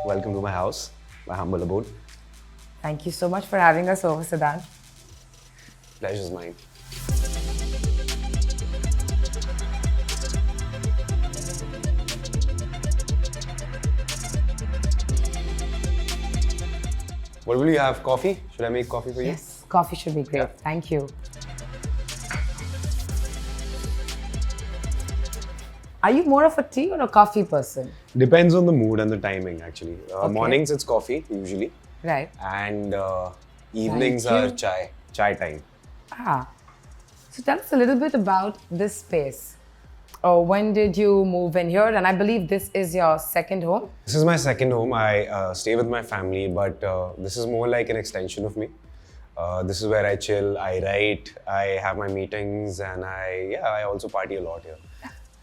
Welcome to my house, my humble abode. Thank you so much for having us over, Siddhant. Pleasure's mine. What will you have? Coffee? Should I make coffee for you? Yes, coffee should be great. Yeah. Thank you. Are you more of a tea or a coffee person? Depends on the mood and the timing, actually. Okay. Mornings it's coffee, usually. Right. And evenings Thank are you. chai. Chai time. Ah. So tell us a little bit about this space. When did you move in here? And I believe this is your second home. This is my second home. I stay with my family, but this is more like an extension of me. This is where I chill, I write, I have my meetings, and I also party a lot here.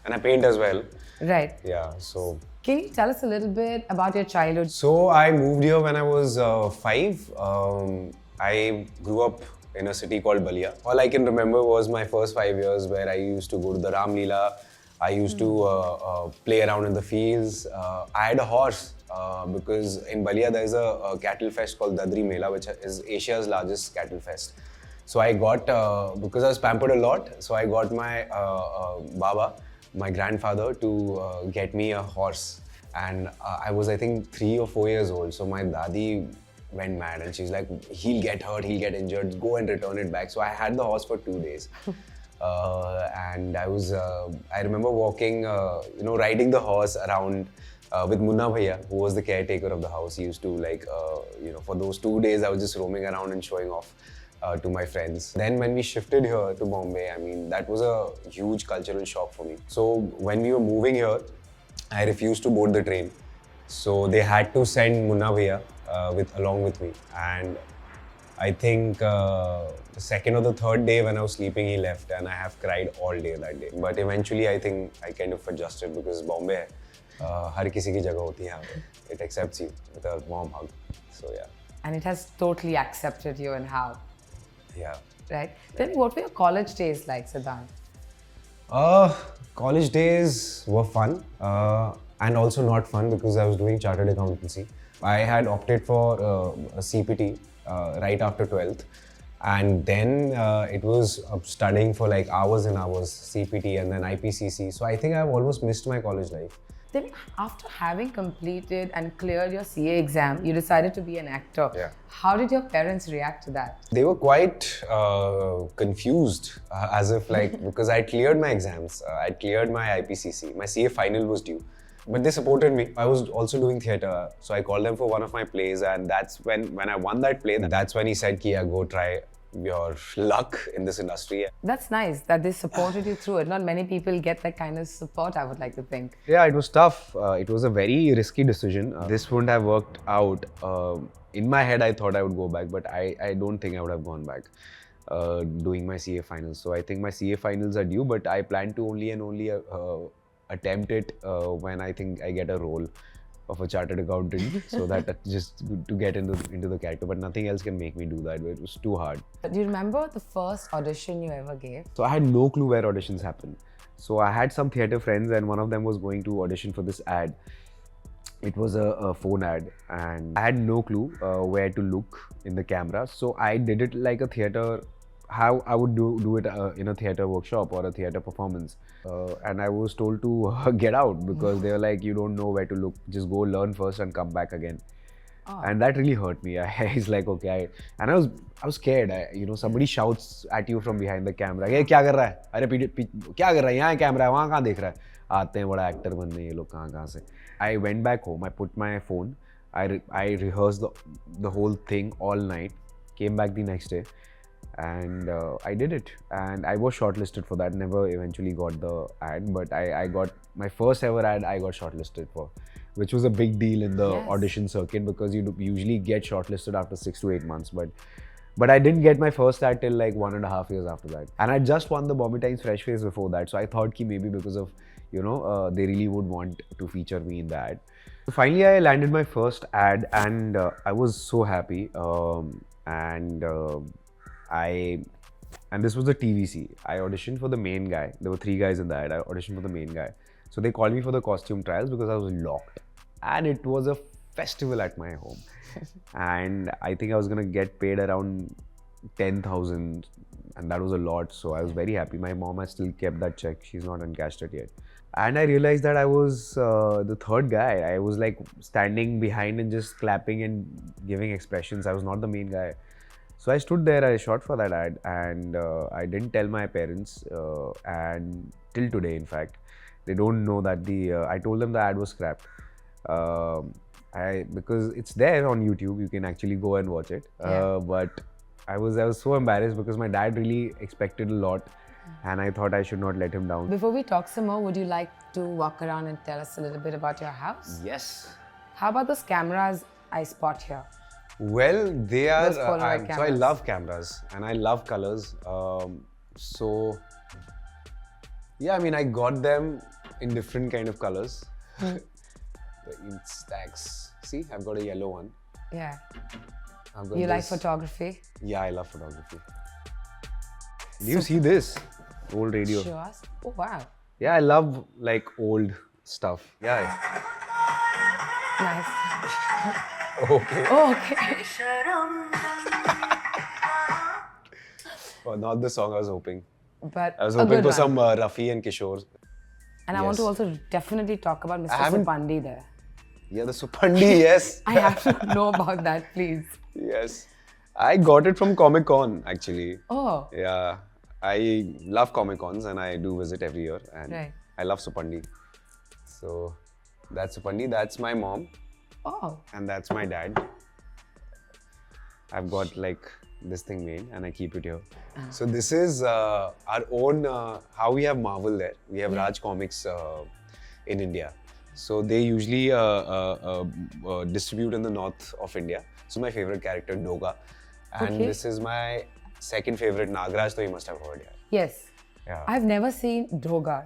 And I paint as well. Right. Yeah, so. Can you tell us a little bit about your childhood? So I moved here when I was 5. I grew up in a city called Balia. All I can remember was my first 5 years where I used to go to the Ram Leela. I used to play around in the fields. I had a horse because in Balia there's a cattle fest called Dadri Mela, which is Asia's largest cattle fest. So I got, because I was pampered a lot, so I got my Baba, my grandfather, to get me a horse. And I was, I think, 3 or 4 years old. So my dadi went mad and she's like, he'll get hurt, he'll get injured, go and return it back. So I had the horse for 2 days. And I remember walking, riding the horse around with Munna Bhaiya, who was the caretaker of the house. He used to for those 2 days, I was just roaming around and showing off to my friends. Then when we shifted here to Bombay, I mean, that was a huge cultural shock for me. So when we were moving here, I refused to board the train. So they had to send Munna Bhaiya along with me. And I think the second or the third day when I was sleeping, he left, and I have cried all day that day. But eventually, I think I kind of adjusted because Bombay, हर किसी की जगह होती है यहाँ पे. It accepts you with a warm hug. So yeah. And it has totally accepted you and how. Yeah. Right. Tell me, what were your college days like, Siddhant? College days were fun and also not fun because I was doing chartered accountancy. I had opted for a CPT right after 12th, and then it was studying for like hours and hours, CPT and then IPCC. So I think I've almost missed my college life. Then, after having completed and cleared your CA exam, you decided to be an actor. Yeah. How did your parents react to that? They were quite confused, as if like, because I cleared my exams, I cleared my IPCC, my CA final was due. But they supported me. I was also doing theatre, so I called them for one of my plays, and that's when I won that play, that's when he said, Kia, go try your luck in this industry. That's nice that they supported you through it. Not many people get that kind of support, I would like to think. Yeah, it was tough. It was a very risky decision. This wouldn't have worked out. In my head, I thought I would go back, but I don't think I would have gone back doing my CA finals. So I think my CA finals are due, but I plan to only attempt it when I think I get a role of a chartered accountant, so that just to get into the character, but nothing else can make me do that. It was too hard. Do you remember the first audition you ever gave? So I had no clue where auditions happen. So I had some theatre friends, and one of them was going to audition for this ad. It was a phone ad, and I had no clue where to look in the camera. So I did it like a theatre, how I would do it in a theatre workshop or a theatre performance. And I was told to get out because they were like, you don't know where to look, just go learn first and come back again. Oh. And that really hurt me. I was like, okay. And I was scared. Somebody shouts at you from behind the camera. Hey, क्या कर रहा है? अरे क्या कर रहा है? यहाँ कैमरा है, वहाँ कहाँ देख रहा है? आते हैं बड़ा एक्टर बनने ये लोग कहाँ से? I went back home. I put my phone. I rehearsed the whole thing all night. Came back the next day. And I did it, and I was shortlisted for that. Never eventually got the ad, but I got my first ever ad. I got shortlisted for, which was a big deal in the audition circuit because you usually get shortlisted after 6 to 8 months. But I didn't get my first ad till like 1.5 years after that, and I just won the Bombay Times Fresh Face before that. So I thought ki maybe because of they really would want to feature me in the ad. So finally, I landed my first ad, and I was so happy. And this was a TVC. I auditioned for the main guy. There were 3 guys in that. I auditioned for the main guy. So they called me for the costume trials because I was locked. And it was a festival at my home. And I think I was gonna get paid around 10,000, and that was a lot. So I was very happy. My mom has still kept that check. She's not uncashed it yet. And I realized that I was the third guy. I was like standing behind and just clapping and giving expressions. I was not the main guy. So I stood there, I shot for that ad, and I didn't tell my parents, and till today, in fact, they don't know that I told them the ad was scrapped. Because it's there on YouTube, you can actually go and watch it. But I was so embarrassed because my dad really expected a lot, and I thought I should not let him down. Before we talk some more, would you like to walk around and tell us a little bit about your house? Yes. How about those cameras I spot here? Well, they are. Those Polaroid So I cameras. love cameras and I love colors. So yeah, I mean, I got them in different kind of colors. The Instax. See, I've got a yellow one. Yeah. I've got You like this. photography? Yeah, I love photography. Do you see this old radio? Show us. Oh wow. Yeah, I love like old stuff. Yeah. Nice. Okay. Oh, okay. Well, not the song I was hoping. But I was a hoping good for one. some Rafi and Kishore. And I want to yes. also definitely talk about Mr. haven't- Supandi there. Yeah, the Supandi, yes. I have to know about that, please. Yes. I got it from Comic Con actually. Oh, Yeah. I love Comic Cons and I do visit every year. And Right. I love Supandi. So that's Supandi. That's my mom. oh. And that's my dad. I've got like this thing made and I keep it here. So this is our own, how we have Marvel there. We have Raj Comics in India. So they usually distribute in the north of India. So my favorite character, Doga. And Okay. this is my second favorite, Nagraj, so you must have heard. Yes. Yeah. I've never seen Doga.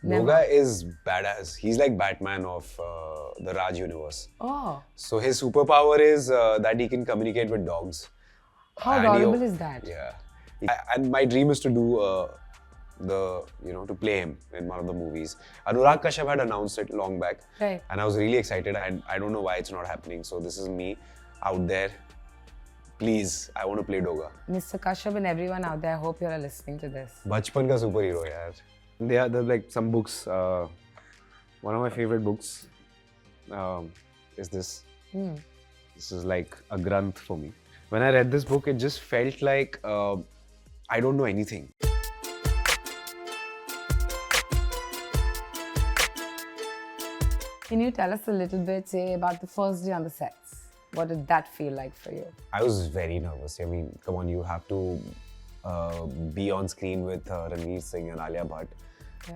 Never. Doga is badass. He's like Batman of the Raj universe. Oh, So his superpower is that he can communicate with dogs. how And adorable is that? Yeah. And my dream is to do to play him in one of the movies. Anurag Kashyap had announced it long back. Right. And I was really excited. I don't know why it's not happening. So this is me out there. Please, I want to play Doga. Mr. Kashyap and everyone out there, I hope you're listening to this. Bachpan ka superhero, yaar. There's like some books. One of my favorite books is this. This is like a granth for me. When I read this book, it just felt like I don't know anything. Can you tell us a little bit, say, about the first day on the sets? What did that feel like for you? I was very nervous. I mean, come on, you have to be on screen with Ranveer Singh and Alia Bhatt.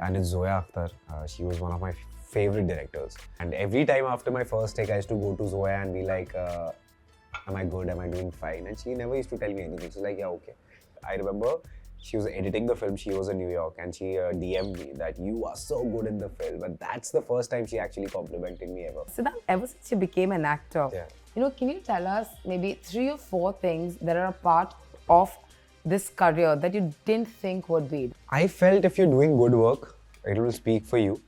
And it's Zoya Akhtar. She was one of my favorite directors. And every time after my first take, I used to go to Zoya and be like, am I good? Am I doing fine? And she never used to tell me anything. She's like, yeah, okay. I remember she was editing the film. She was in New York and she DM'd me that you are so good in the film. And that's the first time she actually complimented me ever. Siddhant, ever since you became an actor, Yeah. can you tell us maybe 3 or 4 things that are a part of this career that you didn't think would be? I felt if you're doing good work, it will speak for you.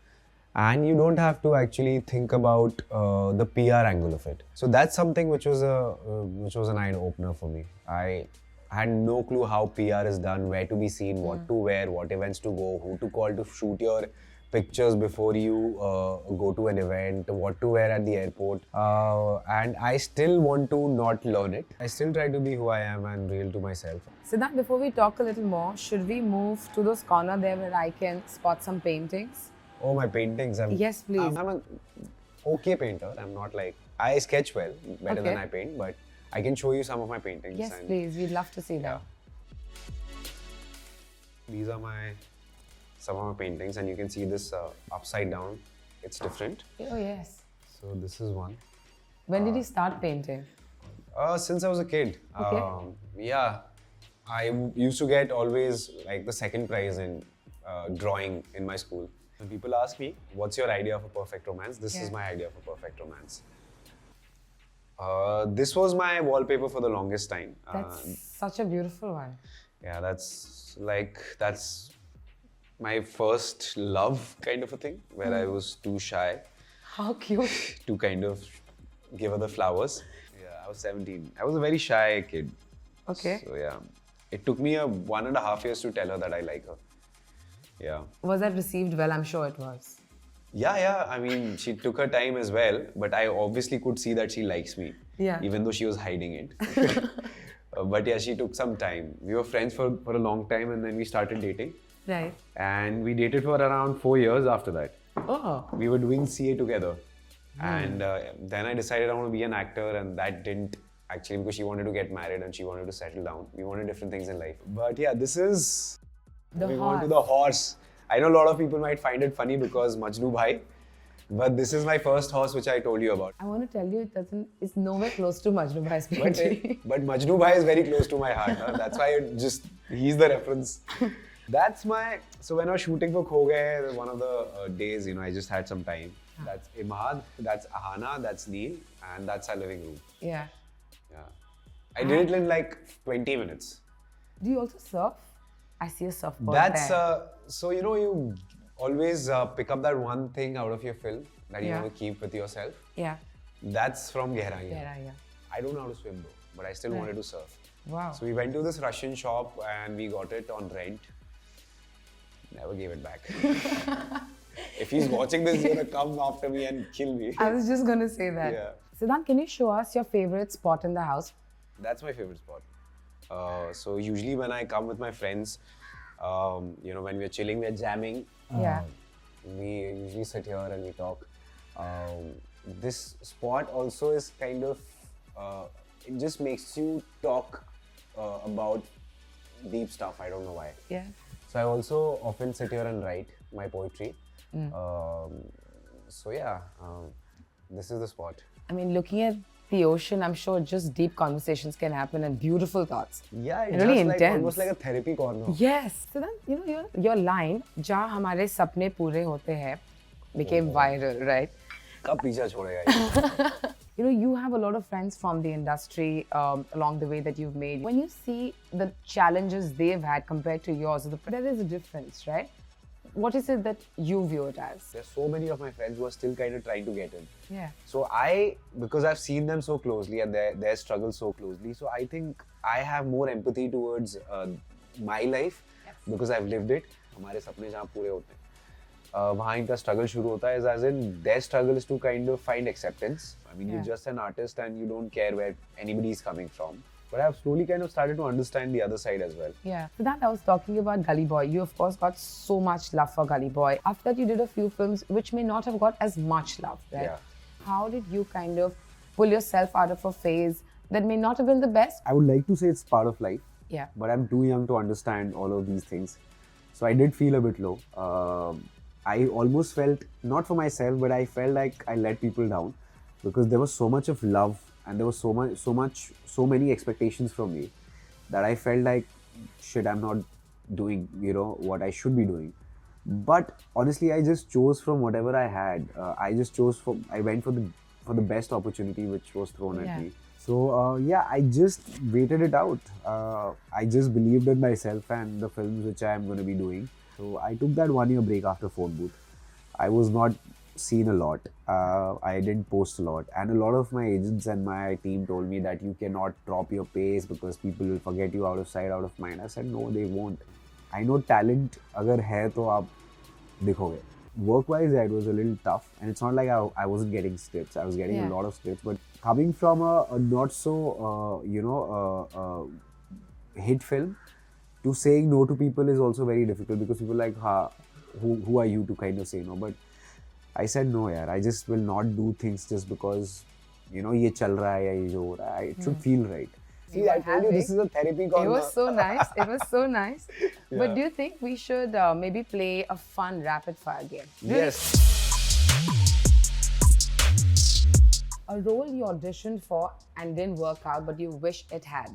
And you don't have to actually think about the PR angle of it. So that's something which was an eye opener for me. I had no clue how PR is done, where to be seen, what to wear, what events to go, who to call to shoot your pictures before you go to an event, what to wear at the airport. And I still want to not learn it. I still try to be who I am and real to myself. Siddhant, before we talk a little more, should we move to those corner there where I can spot some paintings? Oh, my paintings. Yes, please. I'm an okay painter. I'm not like, I sketch well, better than Okay. I paint, but I can show you some of my paintings. Yes, and please. We'd love to see that. These are some of my paintings, and you can see this upside down. It's different. Oh, yes. So this is one. When did you start painting? Since I was a kid. Okay. Yeah. I used to get always like the second prize in drawing in my school. When people ask me, what's your idea of a perfect romance? This is Yeah. my idea of a perfect romance. This was my wallpaper for the longest time. That's such a beautiful one. Yeah, that's my first love kind of a thing, where I was too shy How cute. to kind of give her the flowers. Yeah, I was 17. I was a very shy kid. Okay. So yeah, it took me 1.5 years to tell her that I like her. Yeah. Was that received well? I'm sure it was. Yeah. I mean, she took her time as well, but I obviously could see that she likes me. Yeah. Even though she was hiding it. But yeah, she took some time. We were friends for a long time, and then we started dating. Right. And we dated for around 4 years after that. Oh. We were doing CA together. And then I decided I want to be an actor, and that didn't actually, because she wanted to get married and she wanted to settle down. We wanted different things in life. But yeah, this is moving on to the horse. I know a lot of people might find it funny because Majnu Bhai, but this is my first horse which I told you about. I want to tell you, it's nowhere close to Majnu Bhai's poetry. But Majnu Bhai is very close to my heart. Huh? That's why he's the reference. So when I was shooting for Kho Gaye, one of the days, I just had some time. That's Imad, that's Ahana, that's Neil, and that's our living room. Yeah. I did it in like 20 minutes. Do you also surf? I see a surfboard That's, there. so you always pick up that one thing out of your film that you Yeah. want to keep with yourself. Yeah. That's from Gehraiyaan. Yeah. I don't know how to swim though, but I still wanted to surf. Wow. So we went to this Russian shop and we got it on rent. Never gave it back. If he's watching this, he's gonna come after me and kill me. I was just going to say that. Yeah. Siddhant, can you show us your favorite spot in the house? That's my favorite spot. So usually when I come with my friends, when we're chilling, we're jamming. Yeah. We usually sit here and we talk. This spot also is kind of, it just makes you talk about deep stuff. I don't know why. Yeah. So I also often sit here and write my poetry. This is the spot. I mean, looking at the ocean, I'm sure just deep conversations can happen and beautiful thoughts. Yeah, it's really just like, intense. almost like a therapy corner. Yes. So then, your line, जहाँ हमारे सपने पूरे होते हैं, became viral, right? कब पीछा छोड़ेगा ये? You have a lot of friends from the industry along the way that you've made. When you see the challenges they've had compared to yours, there is a difference, right? What is it that you view it as? There's so many of my friends who are still kind of trying to get in. Yeah. So because I've seen them so closely and their struggles so closely, so I think I have more empathy towards my life because I've lived it. हमारे सपने जहाँ पूरे होते हैं, वहाँ इनका struggle शुरू होता है, as in their struggle is to kind of find acceptance. I mean, you're just an artist and you don't care where anybody is coming from. But I've slowly kind of started to understand the other side as well. Yeah. So that I was talking about Gully Boy. You of course got so much love for Gully Boy. After that you did a few films which may not have got as much love, right? Yeah. How did you kind of pull yourself out of a phase that may not have been the best? I would like to say it's part of life. Yeah. But I'm too young to understand all of these things. So I did feel a bit low. I almost felt, not for myself, but I felt like I let people down because there was so much of love and there was so many expectations from me that I felt like, shit, I'm not doing, what I should be doing. But honestly, I just chose from whatever I had. I went for the best opportunity which was thrown at me. So I just waited it out. I just believed in myself and the films which I am going to be doing. So I took that 1 year break after Phone Booth. I was not seen a lot. I didn't post a lot. And a lot of my agents and my team told me that you cannot drop your pace because people will forget you out of sight, out of mind. I said, no, they won't. I know talent, agar hai to aap dikhoge. Work-wise, it was a little tough. And it's not like I wasn't getting scripts. I was getting a lot of scripts. But coming from a not so, hit film, to saying no to people is also very difficult because people are like, who are you to kind of say no? But I said no, yaar. I just will not do things just because, ye chal raha hai ya ye jo ho raha hai. It should feel right. See, I told you this is a therapy corner. It was so nice. It was so nice. But do you think we should maybe play a fun rapid fire game? Yes. A role you auditioned for and didn't work out, but you wish it had.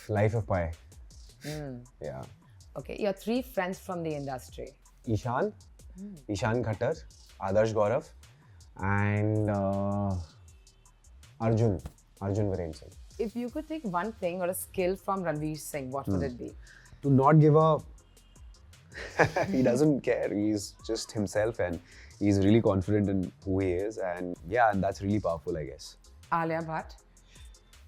Life of Pi. Yeah. Okay, your 3 friends from the industry. Ishan Khattar, Adarsh Gaurav, and Arjun Viren Singh. If you could take one thing or a skill from Ranveer Singh, what would it be? To not give a... he doesn't care. He's just himself and He's really confident in who he is, and yeah, and that's really powerful, I guess. Alia Bhatt.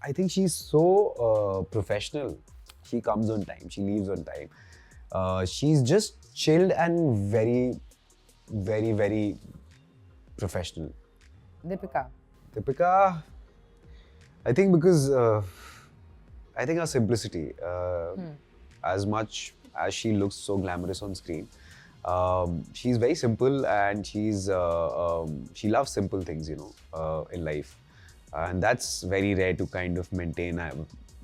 I think she's so professional. She comes on time. She leaves on time. She's just chilled and very, very, very professional. Deepika. Deepika, I think because I think her simplicity, as much as she looks so glamorous on screen, she's very simple and she loves simple things, in life, and that's very rare to kind of maintain,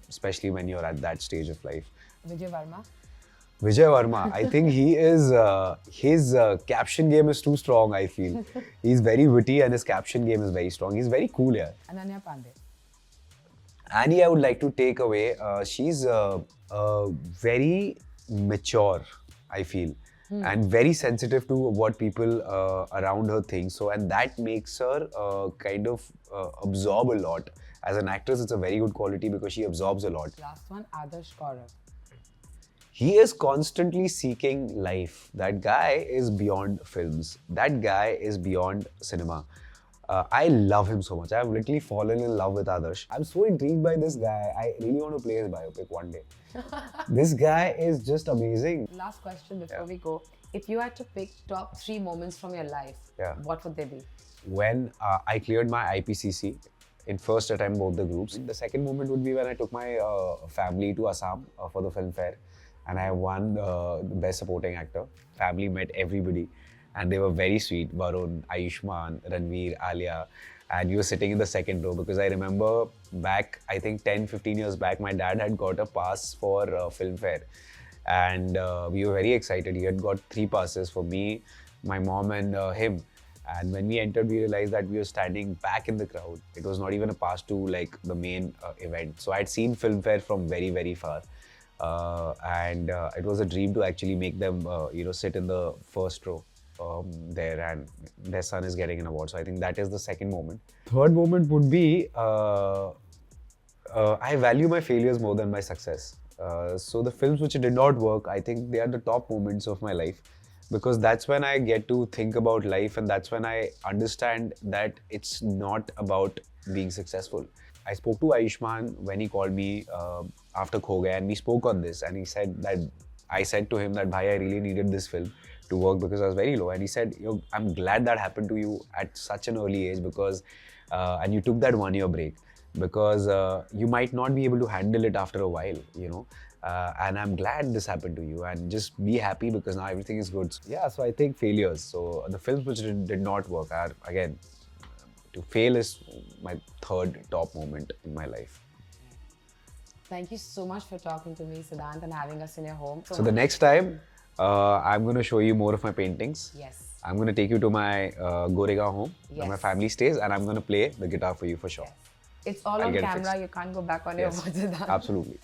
especially when you're at that stage of life. Vijay Varma. Vijay Varma, I think he is, his caption game is too strong, I feel. He's very witty and his caption game is very strong. He's very cool, yeah. Ananya Pandey. Annie, I would like to take away, she's very mature, I feel, and very sensitive to what people around her think. So, and that makes her kind of absorb a lot. As an actress, it's a very good quality because she absorbs a lot. Last one, Adarsh Kaurav. He is constantly seeking life. That guy is beyond films. That guy is beyond cinema. I love him so much. I've literally fallen in love with Adarsh. I'm so intrigued by this guy. I really want to play his biopic one day. This guy is just amazing. Last question before we go. If you had to pick top 3 moments from your life, what would they be? When I cleared my IPCC in first attempt, both the groups. The second moment would be when I took my family to Assam for the Filmfare, and I won the Best Supporting Actor. Family met everybody, and they were very sweet. Varun, Ayushmann, Ranveer, Alia, and we were sitting in the second row because I remember back, I think 10-15 years back, my dad had got a pass for Filmfare, and we were very excited. He had got 3 passes for me, my mom, and him. And when we entered, we realized that we were standing back in the crowd. It was not even a pass to like the main event. So I'd seen Filmfare from very, very far. And it was a dream to actually make them, sit in the first row there, and their son is getting an award. So I think that is the second moment. Third moment would be, I value my failures more than my success. So the films which did not work, I think they are the top moments of my life. Because that's when I get to think about life, and that's when I understand that it's not about being successful. I spoke to Ayushmann when he called me after Gehraiyaan, and we spoke on this, and he said that, I said to him that, bhai, I really needed this film to work because I was very low. And he said, I'm glad that happened to you at such an early age because, and you took that 1-year break because you might not be able to handle it after a while, and I'm glad this happened to you, and just be happy because now everything is good. Yeah, so I think failures. So the films which did not work are, again, to fail is my third top moment in my life. Thank you so much for talking to me, Siddhant, and having us in your home. So the next time, I'm going to show you more of my paintings. Yes. I'm going to take you to my Gehraiyaan home where my Yes. family stays, and I'm going to play the guitar for you for sure. It's all I'll on get it camera. fixed. You can't go back on your Yes, words, Siddhant. absolutely.